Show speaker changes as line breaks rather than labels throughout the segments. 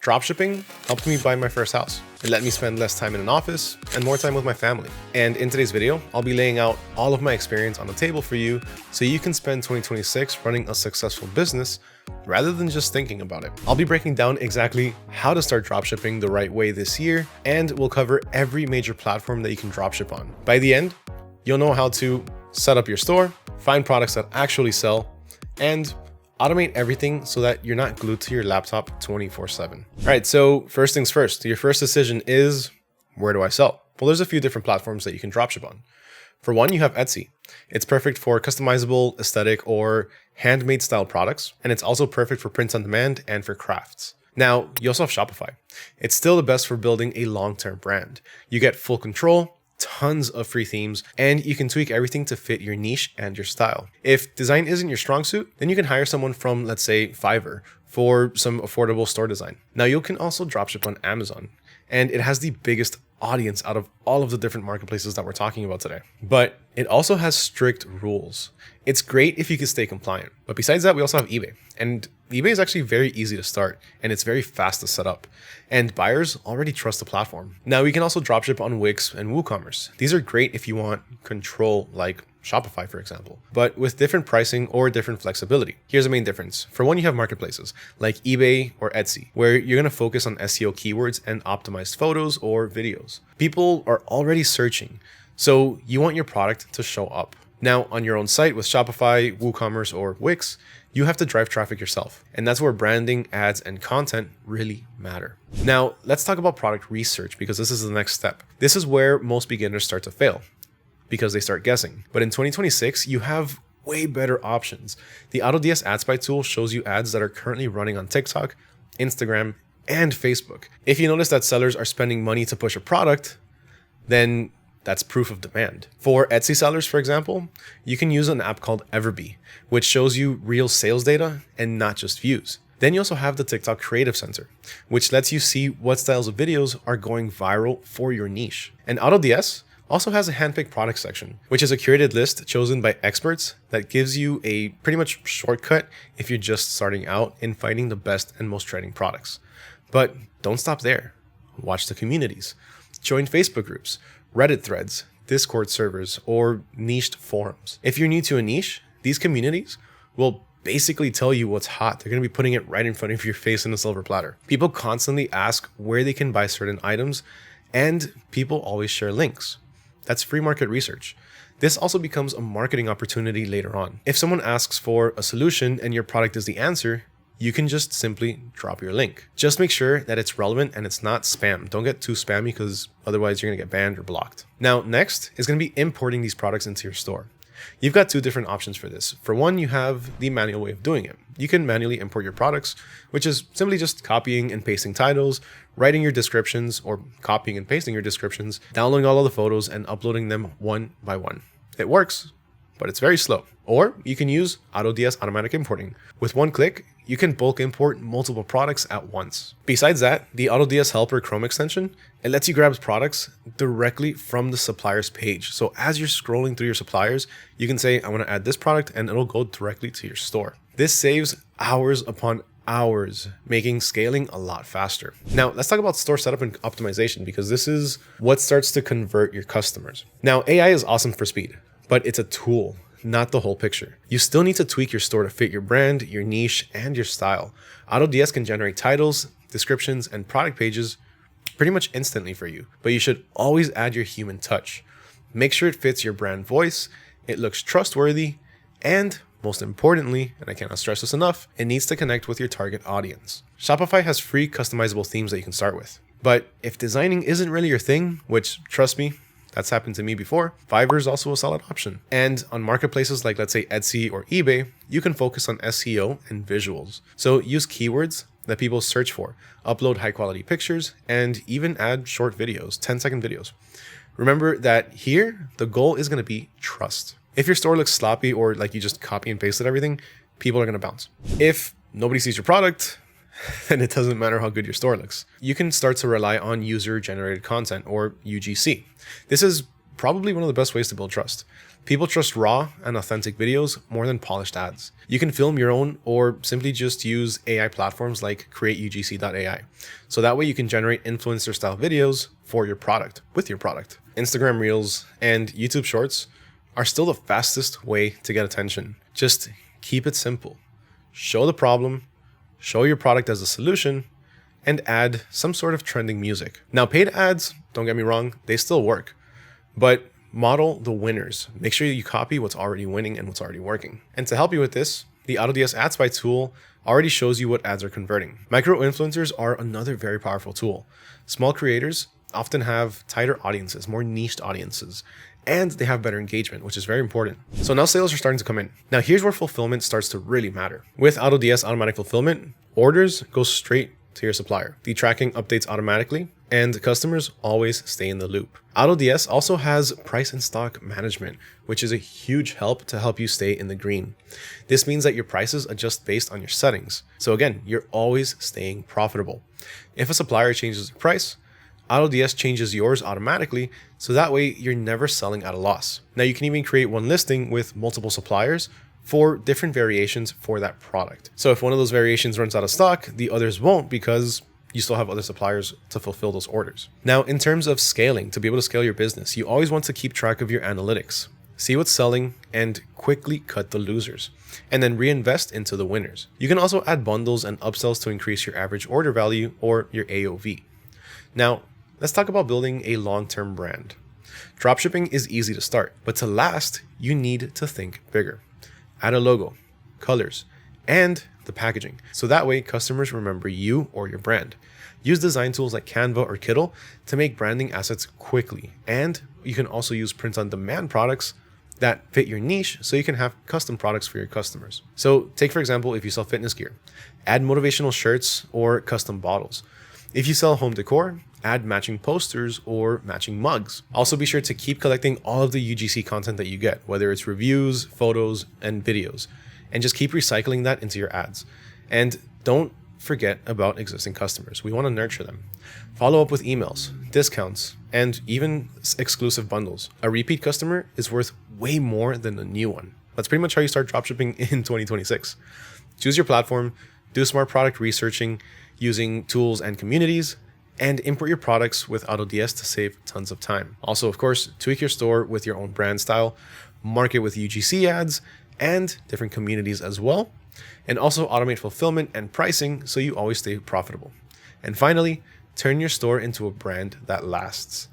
Dropshipping helped me buy my first house. It let me spend less time in an office and more time with my family. And in today's video, I'll be laying out all of my experience on the table for you so you can spend 2026 running a successful business rather than just thinking about it. I'll be breaking down exactly how to start dropshipping the right way this year, and we'll cover every major platform that you can dropship on. By the end, you'll know how to set up your store, find products that actually sell, and automate everything so that you're not glued to your laptop 24/7. All right, so first things first, your first decision is, where do I sell? Well, there's a few different platforms that you can dropship on. For one, you have Etsy. It's perfect for customizable, aesthetic, or handmade style products, and it's also perfect for print on demand and for crafts. Now, you also have Shopify. It's still the best for building a long-term brand. You get full control, tons of free themes, and you can tweak everything to fit your niche and your style. If design isn't your strong suit, then you can hire someone from, let's say, Fiverr for some affordable store design. Now, you can also dropship on Amazon, and it has the biggest audience out of all of the different marketplaces that we're talking about today. But it also has strict rules. It's great if you can stay compliant. But besides that, we also have eBay. And eBay is actually very easy to start, and it's very fast to set up. And buyers already trust the platform. Now, we can also dropship on Wix and WooCommerce. These are great if you want control, like Shopify, for example, but with different pricing or different flexibility. Here's the main difference. For one, you have marketplaces like eBay or Etsy, where you're going to focus on SEO keywords and optimized photos or videos. People are already searching, so you want your product to show up. Now, on your own site with Shopify, WooCommerce, or Wix, you have to drive traffic yourself. And that's where branding, ads, and content really matter. Now, let's talk about product research, because this is the next step. This is where most beginners start to fail, because they start guessing. But in 2026, you have way better options. The AutoDS Ad Spy tool shows you ads that are currently running on TikTok, Instagram, and Facebook. If you notice that sellers are spending money to push a product, then that's proof of demand. For Etsy sellers, for example, you can use an app called Everbee, which shows you real sales data and not just views. Then you also have the TikTok Creative Center, which lets you see what styles of videos are going viral for your niche. And AutoDS also has a handpicked product section, which is a curated list chosen by experts that gives you a pretty much shortcut if you're just starting out in finding the best and most trending products. But don't stop there. Watch the communities. Join Facebook groups, Reddit threads, Discord servers, or niched forums. If you're new to a niche, these communities will basically tell you what's hot. They're going to be putting it right in front of your face in a silver platter. People constantly ask where they can buy certain items, and people always share links. That's free market research. This also becomes a marketing opportunity later on. If someone asks for a solution and your product is the answer, you can just simply drop your link. Just make sure that it's relevant and it's not spam. Don't get too spammy, because otherwise you're gonna get banned or blocked. Now, next is gonna be importing these products into your store. You've got two different options for this. For one, you have the manual way of doing it. You can manually import your products, which is simply just copying and pasting titles, writing your descriptions, or copying and pasting your descriptions, downloading all of the photos and uploading them one by one. It works, but it's very slow. Or you can use AutoDS automatic importing. With one click, you can bulk import multiple products at once. Besides that, the AutoDS Helper Chrome extension, it lets you grab products directly from the supplier's page. So as you're scrolling through your suppliers, you can say, I want to add this product, and it'll go directly to your store. This saves hours upon hours, making scaling a lot faster. Now, let's talk about store setup and optimization, because this is what starts to convert your customers. Now, AI is awesome for speed, but it's a tool, not the whole picture. You still need to tweak your store to fit your brand, your niche, and your style. AutoDS can generate titles, descriptions, and product pages pretty much instantly for you, but you should always add your human touch. Make sure it fits your brand voice, it looks trustworthy, and most importantly, and I cannot stress this enough, it needs to connect with your target audience. Shopify has free customizable themes that you can start with. But if designing isn't really your thing, which, trust me, that's happened to me before, Fiverr is also a solid option. And on marketplaces like, let's say, Etsy or eBay, you can focus on SEO and visuals. So use keywords that people search for, upload high quality pictures, and even add short videos, 10-second videos. Remember that here, the goal is going to be trust. If your store looks sloppy or like you just copy and pasted everything, people are going to bounce. If nobody sees your product, then it doesn't matter how good your store looks. You can start to rely on user-generated content, or UGC. This is probably one of the best ways to build trust. People trust raw and authentic videos more than polished ads. You can film your own or simply just use AI platforms like createugc.ai. So that way you can generate influencer style videos for your product, with your product. Instagram Reels and YouTube Shorts are still the fastest way to get attention. Just keep it simple. Show the problem, show your product as a solution, and add some sort of trending music. Now, paid ads, don't get me wrong, they still work, but model the winners. Make sure you copy what's already winning and what's already working. And to help you with this, the AutoDS Ad Spy tool already shows you what ads are converting. Micro influencers are another very powerful tool. Small creators often have tighter audiences, more niched audiences, and they have better engagement, which is very important. So now sales are starting to come in. Now here's where fulfillment starts to really matter. With AutoDS automatic fulfillment, orders go straight to your supplier. The tracking updates automatically, and customers always stay in the loop. AutoDS also has price and stock management, which is a huge help to help you stay in the green. This means that your prices adjust based on your settings. So again, you're always staying profitable. If a supplier changes the price, AutoDS changes yours automatically, so that way you're never selling at a loss. Now you can even create one listing with multiple suppliers for different variations for that product. So if one of those variations runs out of stock, the others won't because you still have other suppliers to fulfill those orders. Now, in terms of scaling, to be able to scale your business, you always want to keep track of your analytics, see what's selling, and quickly cut the losers, and then reinvest into the winners. You can also add bundles and upsells to increase your average order value or your AOV. Now, let's talk about building a long-term brand. Dropshipping is easy to start, but to last, you need to think bigger. Add a logo, colors, and the packaging. So that way customers remember you or your brand. Use design tools like Canva or Kittl to make branding assets quickly. And you can also use print-on-demand products that fit your niche so you can have custom products for your customers. So take, for example, if you sell fitness gear, add motivational shirts or custom bottles. If you sell home decor, add matching posters or matching mugs. Also be sure to keep collecting all of the UGC content that you get, whether it's reviews, photos, and videos, and just keep recycling that into your ads. And don't forget about existing customers. We want to nurture them. Follow up with emails, discounts, and even exclusive bundles. A repeat customer is worth way more than a new one. That's pretty much how you start dropshipping in 2026. Choose your platform, do smart product researching using tools and communities, and import your products with AutoDS to save tons of time. Also, of course, tweak your store with your own brand style, market with UGC ads, and different communities as well. And also automate fulfillment and pricing so you always stay profitable. And finally, turn your store into a brand that lasts.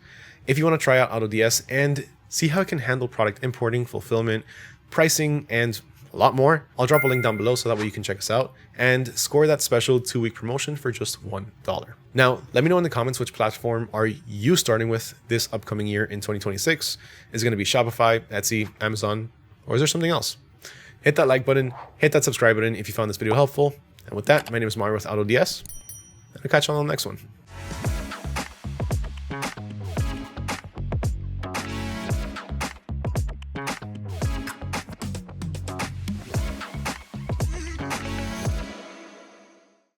If you want to try out AutoDS and see how it can handle product importing, fulfillment, pricing, and a lot more, I'll drop a link down below so that way you can check us out and score that special 2-week promotion for just $1. Now, let me know in the comments which platform are you starting with this upcoming year in 2026. Is it going to be Shopify, Etsy, Amazon, or is there something else? Hit that like button, hit that subscribe button if you found this video helpful. And with that, my name is Mario with AutoDS, and I'll catch you on the next one.